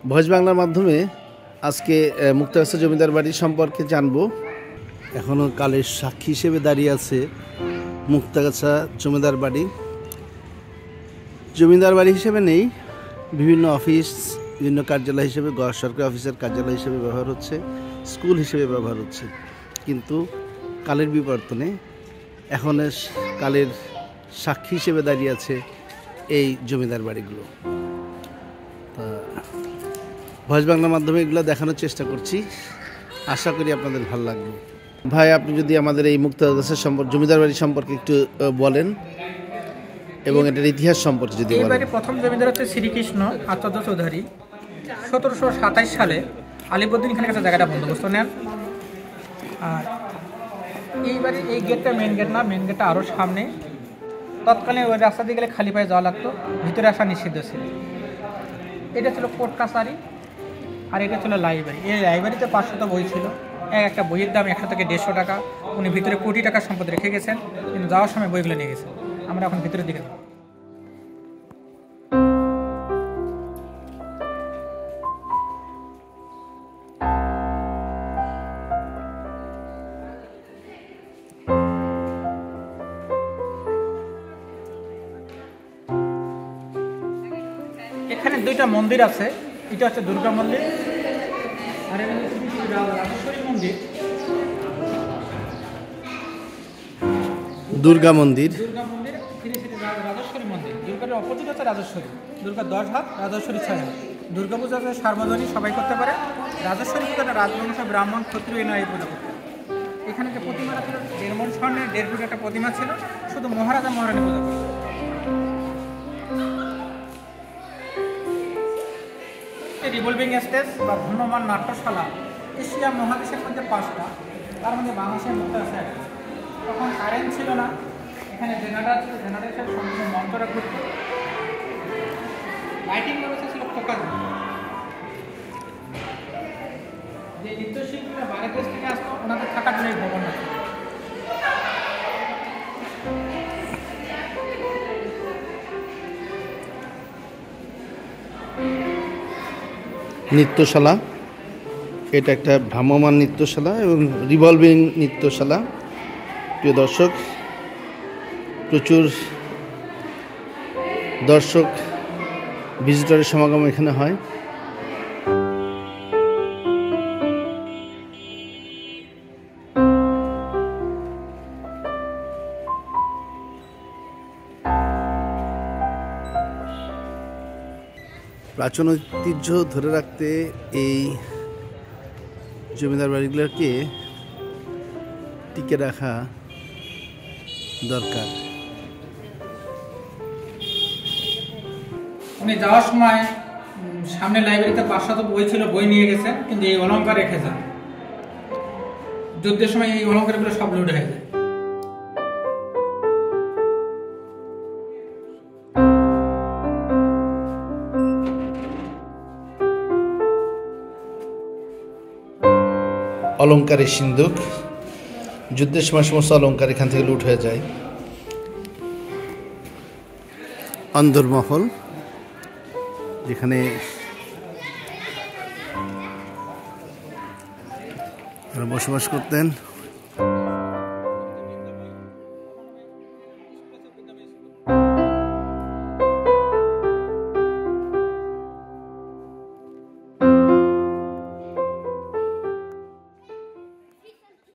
Voice বাংলার মাধ্যমে আজকে মুক্তাগাছা জমিদার বাড়ি সম্পর্কে জানব। এখনও কালের সাক্ষী হিসেবে দাঁড়িয়ে আছে মুক্তাগাছা জমিদার বাড়ি। জমিদার বাড়ি হিসেবে নেই, বিভিন্ন অফিস, বিভিন্ন কার্যালয় হিসেবে, সরকারি অফিসের কার্যালয় হিসেবে ব্যবহার হচ্ছে, স্কুল হিসেবে ব্যবহার হচ্ছে। কিন্তু কালের বিবর্তনে এখন কালের সাক্ষী হিসেবে দাঁড়িয়ে আছে এই জমিদার বাড়িগুলো। ভয়েস বাংলার মাধ্যমে এগুলো দেখানোর চেষ্টা করছি, আশা করি আপনাদের ভালো লাগবে। ভাই, আপনি যদি আমাদের এই মুক্তাগাছা জমিদার বাড়ি সম্পর্কে একটু বলেন এবং এটার ইতিহাস সম্পর্কে যদি বলেন। এই বাড়ির প্রথম জমিদার হচ্ছে শ্রীকৃষ্ণ আচার্য চৌধুরী। 1727 সালে আলিবুদ্দিন খানের কাছে জায়গাটা বন্দোবস্ত নেন। আর এই বাড়ির এই গেটটা মেন গেট না, মেন গেটটা আরও সামনে। তৎকালীন ওই রাস্তা দিয়ে গেলে খালি পায়ে যাওয়া লাগতো, ভিতরে আসা নিষিদ্ধ ছিল। এটা ছিল কোর্ট কাছারি, আর এটা ছিল লাইব্রেরি। এই লাইব্রেরিতে 500টা বই ছিল। একটা বইয়ের দাম 100 থেকে 150 টাকা। উনি ভিতরে কোটি টাকার সম্পদ রেখে গেছেন, কিন্তু যাওয়ার সময় বইগুলো নিয়ে গেছেন। আমরা এখন ভিতরের দিকে যাব। এখানে দুইটা মন্দির আছে, এটা হচ্ছে দুর্গা মন্দির আর এটা হচ্ছে রাজেশ্বরী মন্দির। দুর্গা মন্দির, দুর্গা মন্দির, রাজেশ্বরী মন্দির। দুর্গার অপোজিট হচ্ছে রাজেশ্বরী। দুর্গা 10 হাত, রাজেশ্বরী 6 হাত। দুর্গা পূজা হচ্ছে সার্বজনীন, সবাই করতে পারে। রাজেশ্বরী পূজাটা রাজবংশ, ব্রাহ্মণ, ক্ষত্রিয় এরা এই পূজা করতে। এখানে যে প্রতিমাটা ছিল 1.5 মণ স্বর্ণের 1.5 ফুট একটা প্রতিমা ছিল, শুধু মহারাজা মহারানী পূজা করত। রিভলভিং স্টেজ বা ভ্রাম্যমাণ নাট্যশালা এশিয়া মহাদেশের মধ্যে 5টা, তার মধ্যে বাংলাদেশের মধ্যে আছে একটা। তখন কারেন্ট ছিল না, এখানে জেনারেটর ছিল, জেনারেটরের সম্পূর্ণ মন্ত্রটা ঘুরত। লাইটিং ব্যবস্থা ছিল ফোকাস। যে নৃত্যশিল্পীরা বাইরের দেশ থেকে আসতো, ওনাদের থাকার জন্য এই ভবন আছে। নৃত্যশালা, এটা একটা ভ্রাম্যমাণ নৃত্যশালা এবং রিভলভিং নৃত্যশালা। প্রিয় দর্শক, প্রচুর দর্শক ভিজিটরের সমাগম এখানে হয়। প্রাচীন ঐতিহ্য ধরে রাখতে এই জমিদার বাড়িগুলোকে টিকে রাখা দরকার। উনি যাওয়ার সময় সামনে লাইব্রেরিতে 500 বই ছিল, বই নিয়ে গেছেন, কিন্তু এই অলংকার রেখেছেন। যুদ্ধের সময় এই অলংকারগুলো সব লুট হয়ে যায়। অলংকারের সিন্ধুক, যুদ্ধের সময় সমস্ত অলংকার এখান থেকে লুট হয়ে যায়। অন্দরমহল, যেখানে বসবাস করতেন